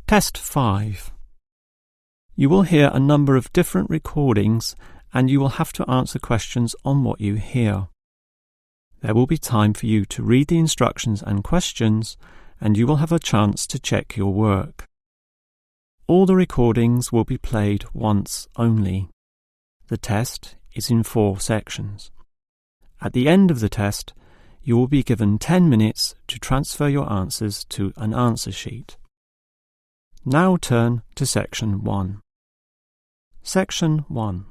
Test 5. You will hear a number of different recordings and you will have to answer questions on what you hear. There will be time for you to read the instructions and questions, and you will have a chance to check your work. All the recordings will be played once only. The test is in 4 sections. At the end of the test, you will be given 10 minutes to transfer your answers to an answer sheet. Now turn to Section 1. Section 1.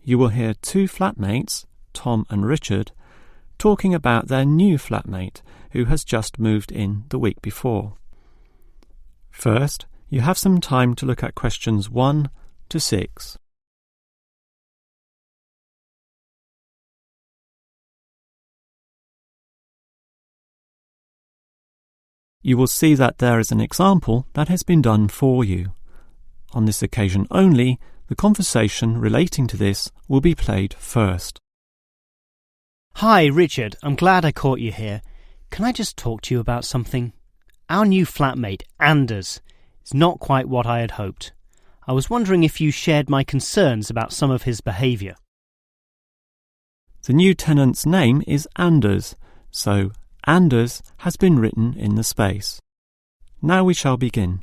You will hear 2 flatmates, Tom and Richard, talking about their new flatmate who has just moved in the week before. First, you have some time to look at questions 1 to 6. You will see that there is an example that has been done for you. On this occasion only, the conversation relating to this will be played first. Hi, Richard. I'm glad I caught you here. Can I just talk to you about something? Our new flatmate, Anders, is not quite what I had hoped. I was wondering if you shared my concerns about some of his behaviour. The new tenant's name is Anders, so Anders has been written in the space. Now we shall begin.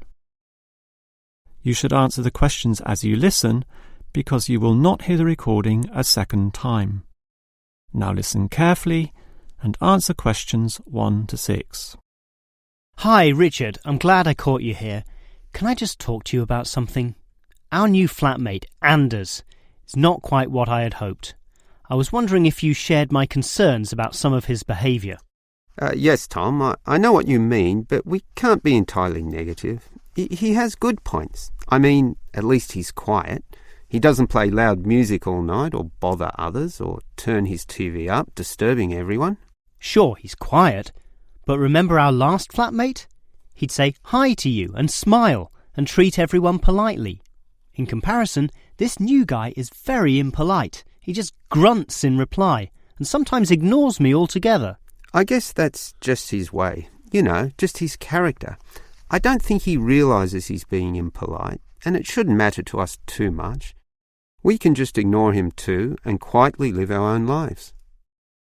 You should answer the questions as you listen, because you will not hear the recording a second time. Now listen carefully and answer questions 1 to 6. Hi, Richard. I'm glad I caught you here. Can I just talk to you about something? Our new flatmate, Anders, is not quite what I had hoped. I was wondering if you shared my concerns about some of his behaviour. Yes, Tom, I know what you mean, but we can't be entirely negative. He has good points. I mean, at least he's quiet. He doesn't play loud music all night or bother others or turn his TV up, disturbing everyone. Sure, he's quiet, but remember our last flatmate? He'd say hi to you and smile and treat everyone politely. In comparison, this new guy is very impolite. He just grunts in reply and sometimes ignores me altogether. I guess that's just his way. You know, just his character. I don't think he realises he's being impolite, and it shouldn't matter to us too much. We can just ignore him too and quietly live our own lives.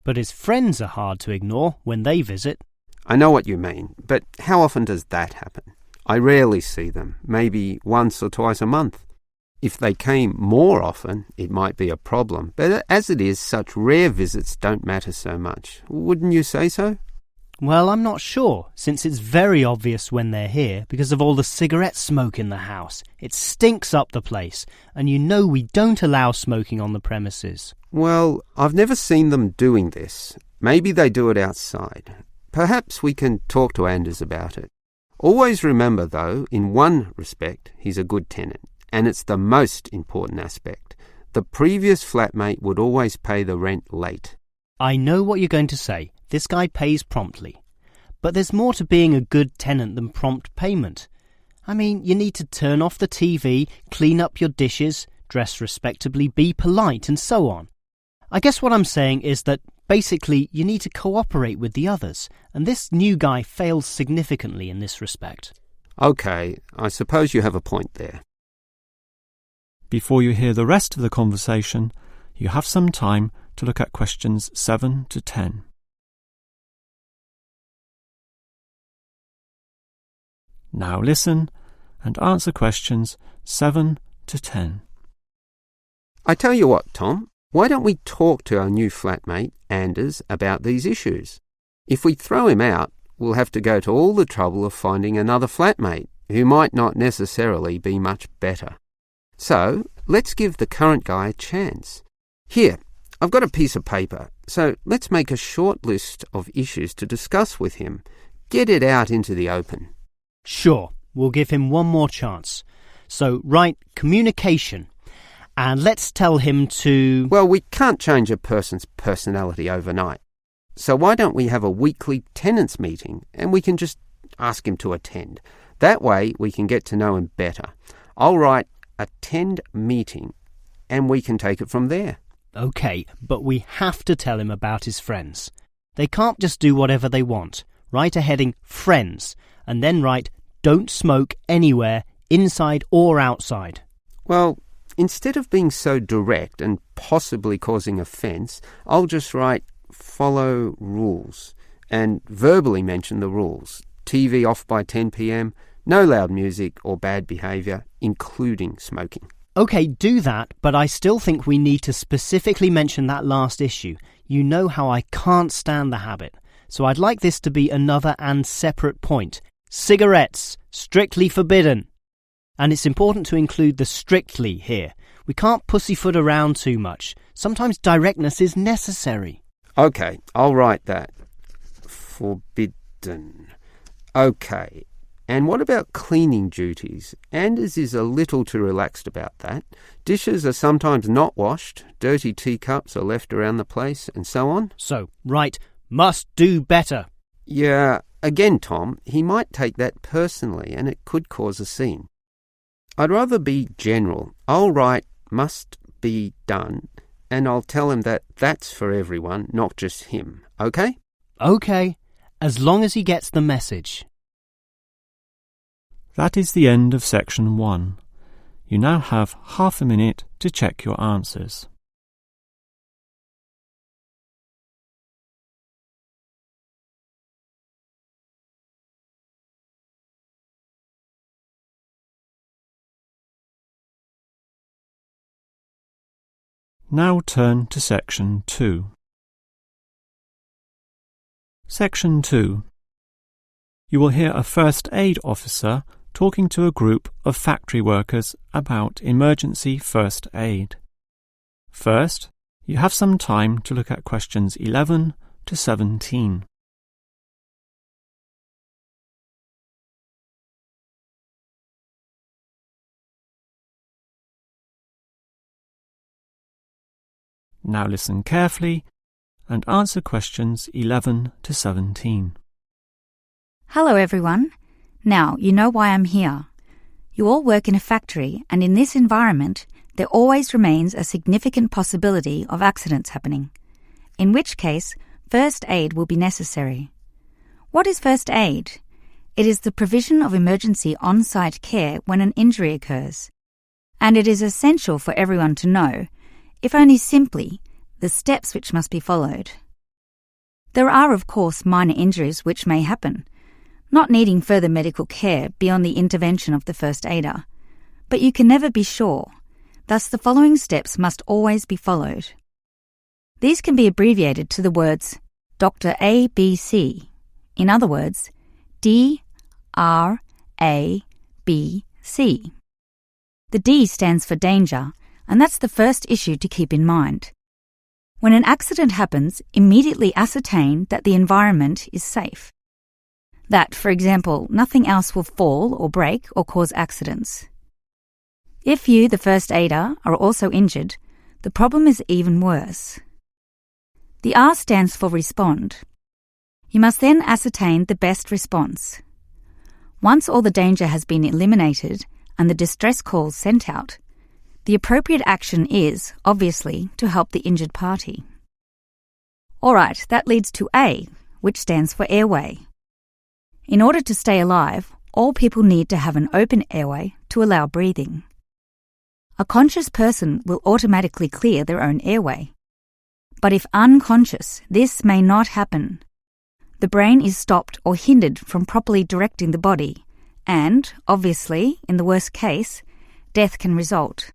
But his friends are hard to ignore when they visit. I know what you mean, but how often does that happen? I rarely see them, maybe once or twice a month. If they came more often, it might be a problem, but as it is, such rare visits don't matter so much. Wouldn't you say so? Well, I'm not sure, since it's very obvious when they're here because of all the cigarette smoke in the house. It stinks up the place, and you know we don't allow smoking on the premises. Well, I've never seen them doing this. Maybe they do it outside. Perhaps we can talk to Anders about it. Always remember, though, in one respect, he's a good tenant, and it's the most important aspect. The previous flatmate would always pay the rent late. I know what you're going to say. This guy pays promptly. But there's more to being a good tenant than prompt payment. I mean, you need to turn off the TV, clean up your dishes, dress respectably, be polite, and so on. I guess what I'm saying is that basically you need to cooperate with the others, and this new guy fails significantly in this respect. OK, I suppose you have a point there. Before you hear the rest of the conversation, you have some time to look at questions 7 to 10. Now listen and answer questions 7 to 10. I tell you what, Tom, why don't we talk to our new flatmate, Anders, about these issues? If we throw him out, we'll have to go to all the trouble of finding another flatmate who might not necessarily be much better. So, let's give the current guy a chance. Here, I've got a piece of paper, so let's make a short list of issues to discuss with him. Get it out into the open. Sure, we'll give him one more chance. So write communication, and let's tell him to... Well, we can't change a person's personality overnight. So why don't we have a weekly tenants meeting, and we can just ask him to attend. That way we can get to know him better. I'll write attend meeting, and we can take it from there. OK, but we have to tell him about his friends. They can't just do whatever they want. Write a heading Friends, and then write don't smoke anywhere, inside or outside. Well, instead of being so direct and possibly causing offence, I'll just write follow rules and verbally mention the rules. TV off by 10 p.m, no loud music or bad behaviour, including smoking. OK, do that, but I still think we need to specifically mention that last issue. You know how I can't stand the habit. So I'd like this to be another and separate point. Cigarettes, strictly forbidden. And it's important to include the strictly here. We can't pussyfoot around too much. Sometimes directness is necessary. OK, I'll write that. Forbidden. OK. And what about cleaning duties? Anders is a little too relaxed about that. Dishes are sometimes not washed, dirty teacups are left around the place, and so on. So, right, must do better. Yeah, again, Tom, he might take that personally and it could cause a scene. I'd rather be general. I'll write must be done and I'll tell him that that's for everyone, not just him. OK? OK, as long as he gets the message. That is the end of section 1. You now have half a minute to check your answers. Now turn to section 2. Section 2. You will hear a first aid officer talking to a group of factory workers about emergency first aid. First, you have some time to look at questions 11 to 17. Now listen carefully and answer questions 11 to 17. Hello everyone. Now you know why I'm here. You all work in a factory and in this environment there always remains a significant possibility of accidents happening, in which case first aid will be necessary. What is first aid? It is the provision of emergency on-site care when an injury occurs. And it is essential for everyone to know, if only simply, the steps which must be followed. There are, of course, minor injuries which may happen, not needing further medical care beyond the intervention of the first aider, but you can never be sure. Thus, the following steps must always be followed. These can be abbreviated to the words Dr. A, B, C. In other words, D, R, A, B, C. The D stands for danger, and that's the first issue to keep in mind. When an accident happens, immediately ascertain that the environment is safe. That, for example, nothing else will fall or break or cause accidents. If you, the first aider, are also injured, the problem is even worse. The R stands for respond. You must then ascertain the best response. Once all the danger has been eliminated and the distress calls sent out, the appropriate action is, obviously, to help the injured party. Alright, that leads to A, which stands for airway. In order to stay alive, all people need to have an open airway to allow breathing. A conscious person will automatically clear their own airway. But if unconscious, this may not happen. The brain is stopped or hindered from properly directing the body, and, obviously, in the worst case, death can result.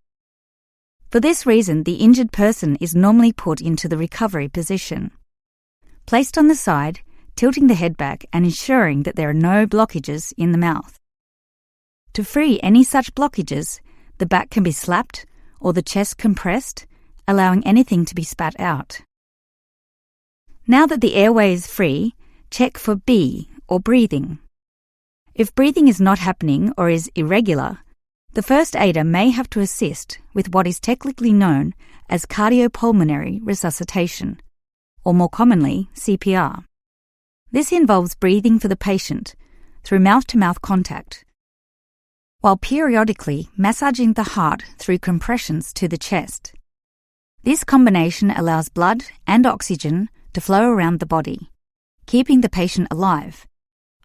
For this reason, the injured person is normally put into the recovery position. Placed on the side, tilting the head back and ensuring that there are no blockages in the mouth. To free any such blockages, the back can be slapped or the chest compressed, allowing anything to be spat out. Now that the airway is free, check for B, or breathing. If breathing is not happening or is irregular, the first aider may have to assist with what is technically known as cardiopulmonary resuscitation, or more commonly, CPR. This involves breathing for the patient through mouth-to-mouth contact, while periodically massaging the heart through compressions to the chest. This combination allows blood and oxygen to flow around the body, keeping the patient alive,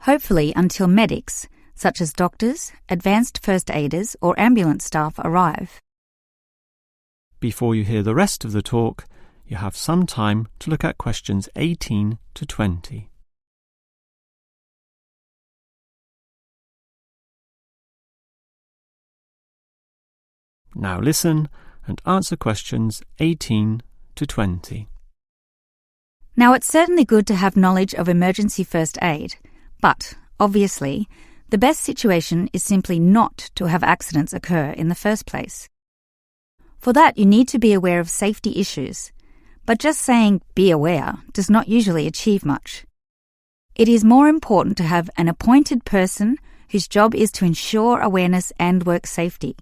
hopefully until medics, such as doctors, advanced first aiders, or ambulance staff arrive. Before you hear the rest of the talk, you have some time to look at questions 18 to 20. Now listen and answer questions 18 to 20. Now, it's certainly good to have knowledge of emergency first aid, but, obviously, the best situation is simply not to have accidents occur in the first place. For that, you need to be aware of safety issues, but just saying "be aware" does not usually achieve much. It is more important to have an appointed person whose job is to ensure awareness and work safety.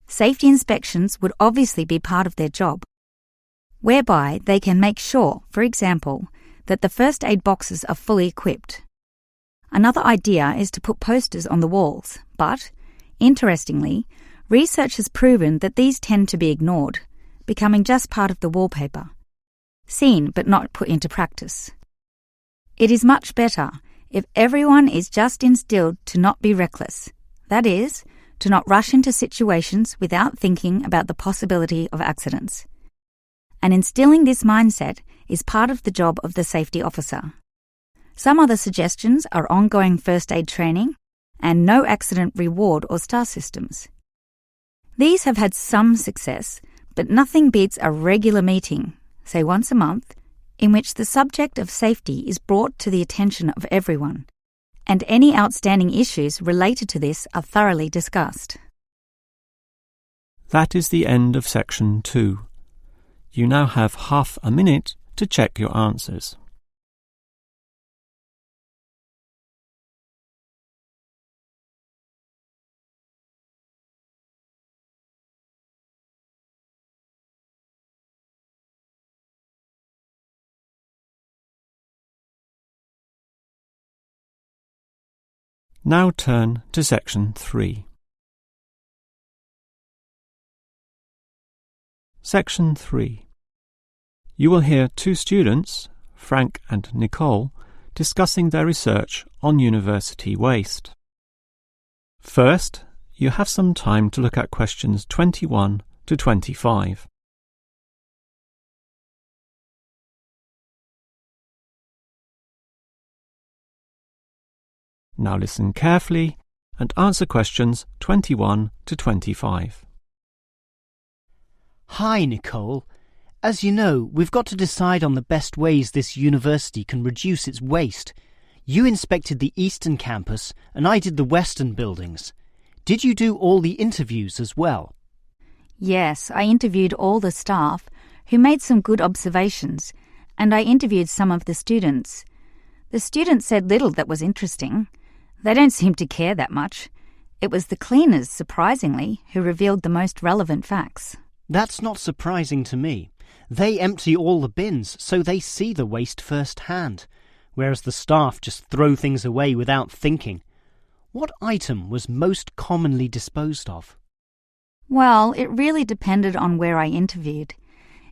Safety inspections would obviously be part of their job, whereby they can make sure, for example, that the first aid boxes are fully equipped. Another idea is to put posters on the walls, but, interestingly, research has proven that these tend to be ignored, becoming just part of the wallpaper, seen but not put into practice. It is much better if everyone is just instilled to not be reckless, that is, to not rush into situations without thinking about the possibility of accidents. And instilling this mindset is part of the job of the safety officer. Some other suggestions are ongoing first aid training and no accident reward or star systems. These have had some success, but nothing beats a regular meeting, say once a month, in which the subject of safety is brought to the attention of everyone, and any outstanding issues related to this are thoroughly discussed. That is the end of section 2. You now have half a minute to check your answers. Now turn to section 3. Section 3. You will hear two students, Frank and Nicole, discussing their research on university waste. First, you have some time to look at questions 21 to 25. Now listen carefully and answer questions 21 to 25. Hi, Nicole. As you know, we've got to decide on the best ways this university can reduce its waste. You inspected the eastern campus and I did the western buildings. Did you do all the interviews as well? Yes, I interviewed all the staff, who made some good observations, and I interviewed some of the students. The students said little that was interesting. They don't seem to care that much. It was the cleaners, surprisingly, who revealed the most relevant facts. That's not surprising to me. They empty all the bins, so they see the waste firsthand, whereas the staff just throw things away without thinking. What item was most commonly disposed of? Well, it really depended on where I interviewed.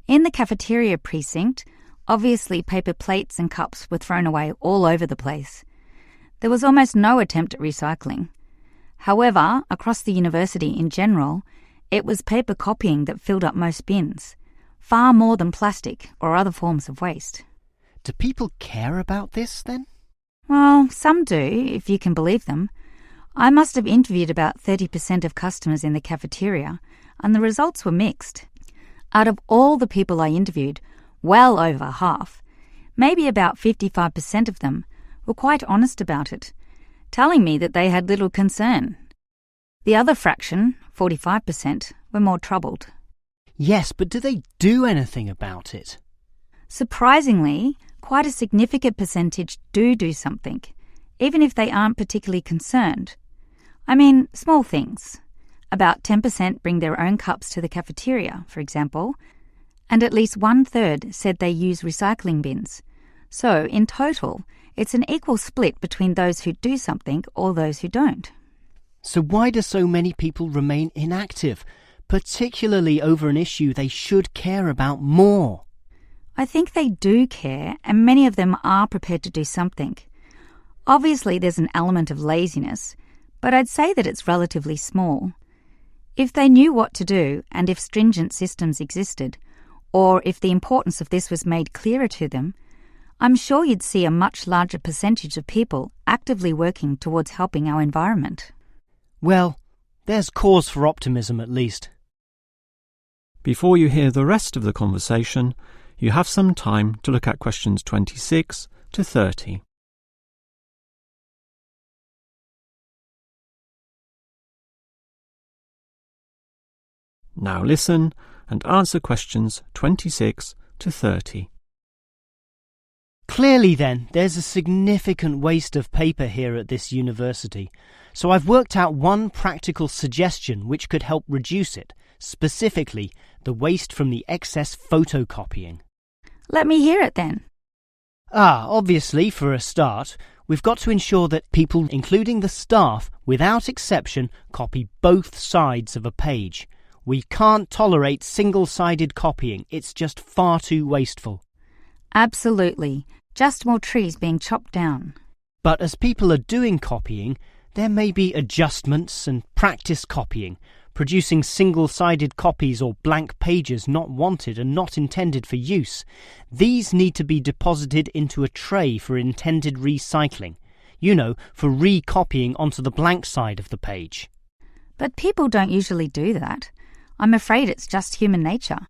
In the cafeteria precinct, obviously paper plates and cups were thrown away all over the place. There was almost no attempt at recycling. However, across the university in general, it was paper copying that filled up most bins, far more than plastic or other forms of waste. Do people care about this, then? Well, some do, if you can believe them. I must have interviewed about 30% of customers in the cafeteria, and the results were mixed. Out of all the people I interviewed, well over half, maybe about 55% of them, were quite honest about it, telling me that they had little concern. The other fraction, 45%, were more troubled. Yes, but do they do anything about it? Surprisingly, quite a significant percentage do something, even if they aren't particularly concerned. I mean, small things. About 10% bring their own cups to the cafeteria, for example, and at least 1/3 said they use recycling bins. So, in total, it's an equal split between those who do something or those who don't. So why do so many people remain inactive, particularly over an issue they should care about more? I think they do care, and many of them are prepared to do something. Obviously, there's an element of laziness, but I'd say that it's relatively small. If they knew what to do and if stringent systems existed, or if the importance of this was made clearer to them, I'm sure you'd see a much larger percentage of people actively working towards helping our environment. Well, there's cause for optimism at least. Before you hear the rest of the conversation, you have some time to look at questions 26 to 30. Now listen and answer questions 26 to 30. Clearly then, there's a significant waste of paper here at this university, so I've worked out one practical suggestion which could help reduce it, specifically the waste from the excess photocopying. Let me hear it then. Obviously, for a start, we've got to ensure that people, including the staff, without exception, copy both sides of a page. We can't tolerate single-sided copying. It's just far too wasteful. Absolutely. Just more trees being chopped down. But as people are doing copying, there may be adjustments and practice copying, producing single-sided copies or blank pages not wanted and not intended for use. These need to be deposited into a tray for intended recycling. You know, for recopying onto the blank side of the page. But people don't usually do that. I'm afraid it's just human nature.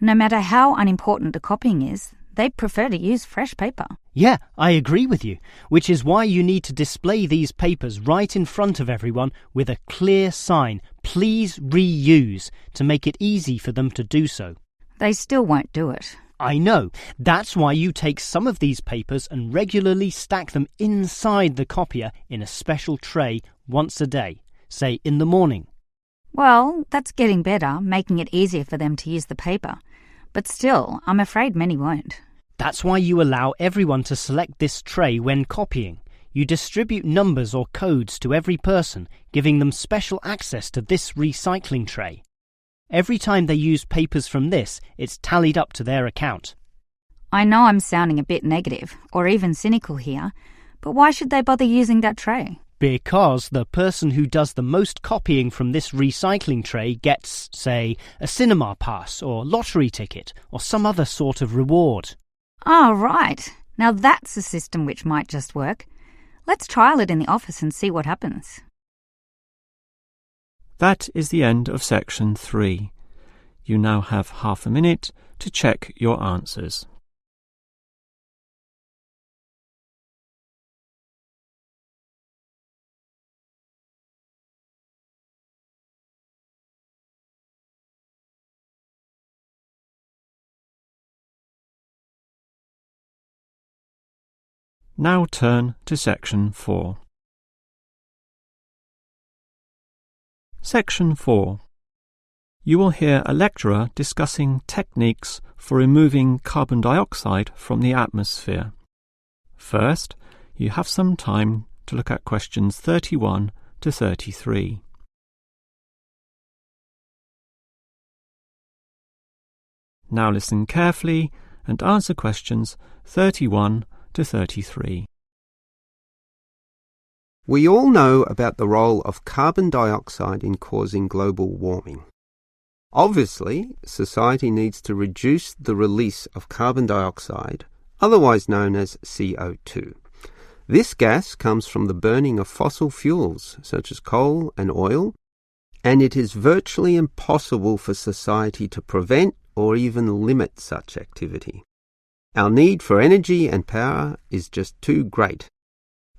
No matter how unimportant the copying is, they prefer to use fresh paper. Yeah, I agree with you, which is why you need to display these papers right in front of everyone with a clear sign, "Please reuse," to make it easy for them to do so. They still won't do it. I know. That's why you take some of these papers and regularly stack them inside the copier in a special tray once a day, say in the morning. Well, that's getting better, making it easier for them to use the paper. But still, I'm afraid many won't. That's why you allow everyone to select this tray when copying. You distribute numbers or codes to every person, giving them special access to this recycling tray. Every time they use papers from this, it's tallied up to their account. I know I'm sounding a bit negative, or even cynical here, but why should they bother using that tray? Because the person who does the most copying from this recycling tray gets, say, a cinema pass or lottery ticket or some other sort of reward. Oh, right. Now that's a system which might just work. Let's trial it in the office and see what happens. That is the end of section 3. You now have half a minute to check your answers. Now turn to section 4. Section 4. You will hear a lecturer discussing techniques for removing carbon dioxide from the atmosphere. First, you have some time to look at questions 31 to 33. Now listen carefully and answer questions 31 to 33. We all know about the role of carbon dioxide in causing global warming. Obviously, society needs to reduce the release of carbon dioxide, otherwise known as CO2. This gas comes from the burning of fossil fuels, such as coal and oil, and it is virtually impossible for society to prevent or even limit such activity. Our need for energy and power is just too great.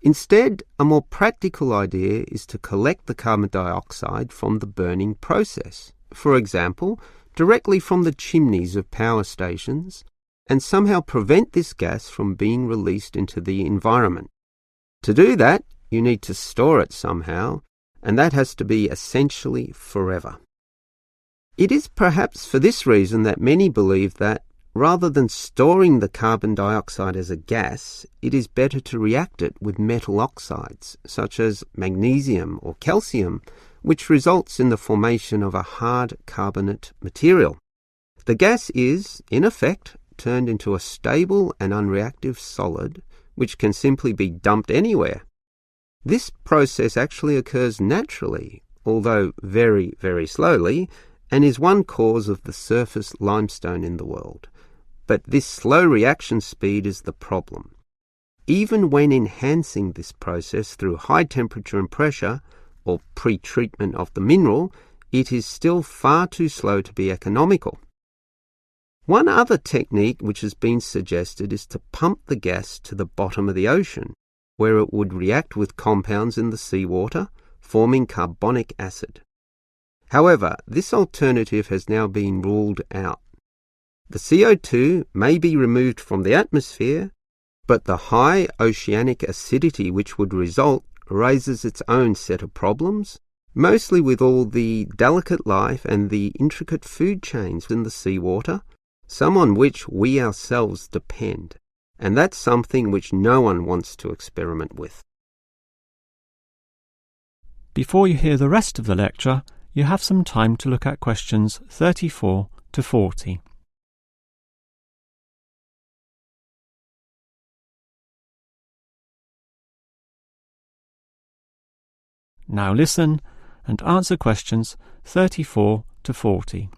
Instead, a more practical idea is to collect the carbon dioxide from the burning process, for example, directly from the chimneys of power stations, and somehow prevent this gas from being released into the environment. To do that, you need to store it somehow, and that has to be essentially forever. It is perhaps for this reason that many believe that, rather than storing the carbon dioxide as a gas, it is better to react it with metal oxides, such as magnesium or calcium, which results in the formation of a hard carbonate material. The gas is, in effect, turned into a stable and unreactive solid, which can simply be dumped anywhere. This process actually occurs naturally, although very, very slowly, and is one cause of the surface limestone in the world. But this slow reaction speed is the problem. Even when enhancing this process through high temperature and pressure, or pre-treatment of the mineral, it is still far too slow to be economical. One other technique which has been suggested is to pump the gas to the bottom of the ocean, where it would react with compounds in the seawater, forming carbonic acid. However, this alternative has now been ruled out. The CO2 may be removed from the atmosphere, but the high oceanic acidity which would result raises its own set of problems, mostly with all the delicate life and the intricate food chains in the seawater, some on which we ourselves depend, and that's something which no one wants to experiment with. Before you hear the rest of the lecture, you have some time to look at questions 34 to 40. Now listen and answer questions 34 to 40.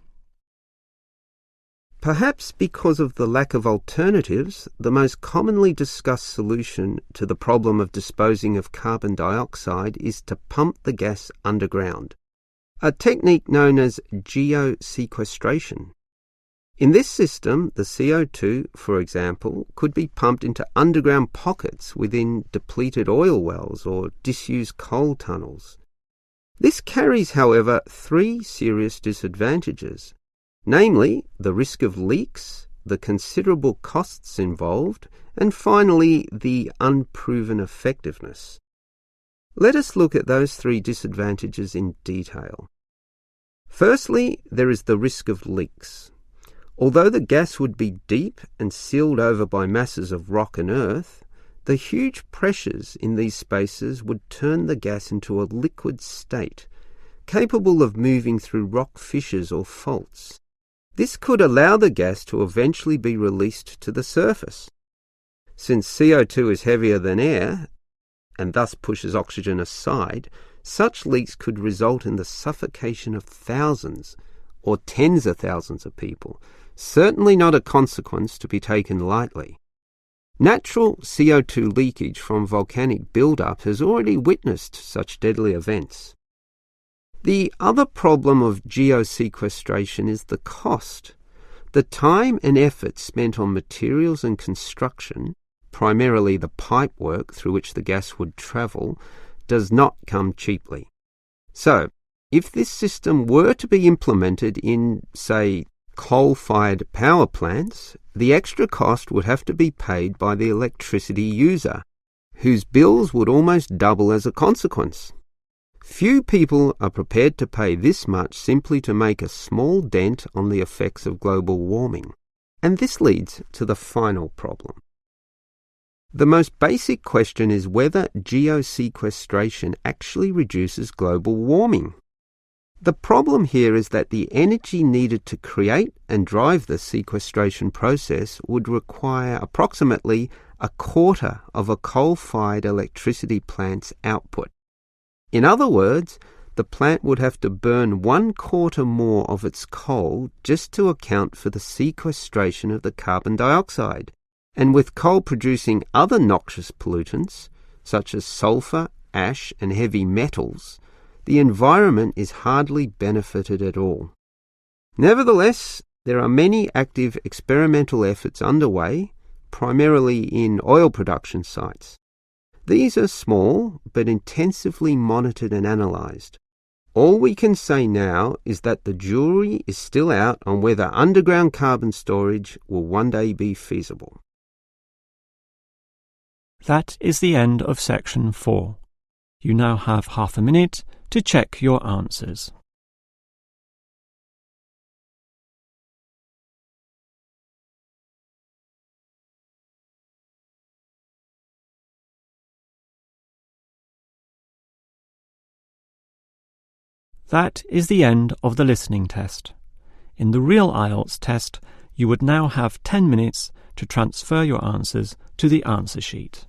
Perhaps because of the lack of alternatives, the most commonly discussed solution to the problem of disposing of carbon dioxide is to pump the gas underground, a technique known as geosequestration. In this system, the CO2, for example, could be pumped into underground pockets within depleted oil wells or disused coal tunnels. This carries, however, three serious disadvantages. Namely, the risk of leaks, the considerable costs involved, and finally, the unproven effectiveness. Let us look at those three disadvantages in detail. Firstly, there is the risk of leaks. Although the gas would be deep and sealed over by masses of rock and earth, the huge pressures in these spaces would turn the gas into a liquid state, capable of moving through rock fissures or faults. This could allow the gas to eventually be released to the surface. Since CO2 is heavier than air, and thus pushes oxygen aside, such leaks could result in the suffocation of thousands or tens of thousands of people, certainly not a consequence to be taken lightly. Natural CO2 leakage from volcanic buildup has already witnessed such deadly events. The other problem of geosequestration is the cost. The time and effort spent on materials and construction, primarily the pipe work through which the gas would travel, does not come cheaply. So, if this system were to be implemented in, say, coal-fired power plants, the extra cost would have to be paid by the electricity user, whose bills would almost double as a consequence. Few people are prepared to pay this much simply to make a small dent on the effects of global warming. And this leads to the final problem. The most basic question is whether geosequestration actually reduces global warming. The problem here is that the energy needed to create and drive the sequestration process would require approximately a quarter of a coal-fired electricity plant's output. In other words, the plant would have to burn 1/4 more of its coal just to account for the sequestration of the carbon dioxide. And with coal producing other noxious pollutants, such as sulfur, ash, and heavy metals, the environment is hardly benefited at all. Nevertheless, there are many active experimental efforts underway, primarily in oil production sites. These are small, but intensively monitored and analysed. All we can say now is that the jury is still out on whether underground carbon storage will one day be feasible. That is the end of section 4. You now have half a minute to check your answers. That is the end of the listening test. In the real IELTS test, you would now have 10 minutes to transfer your answers to the answer sheet.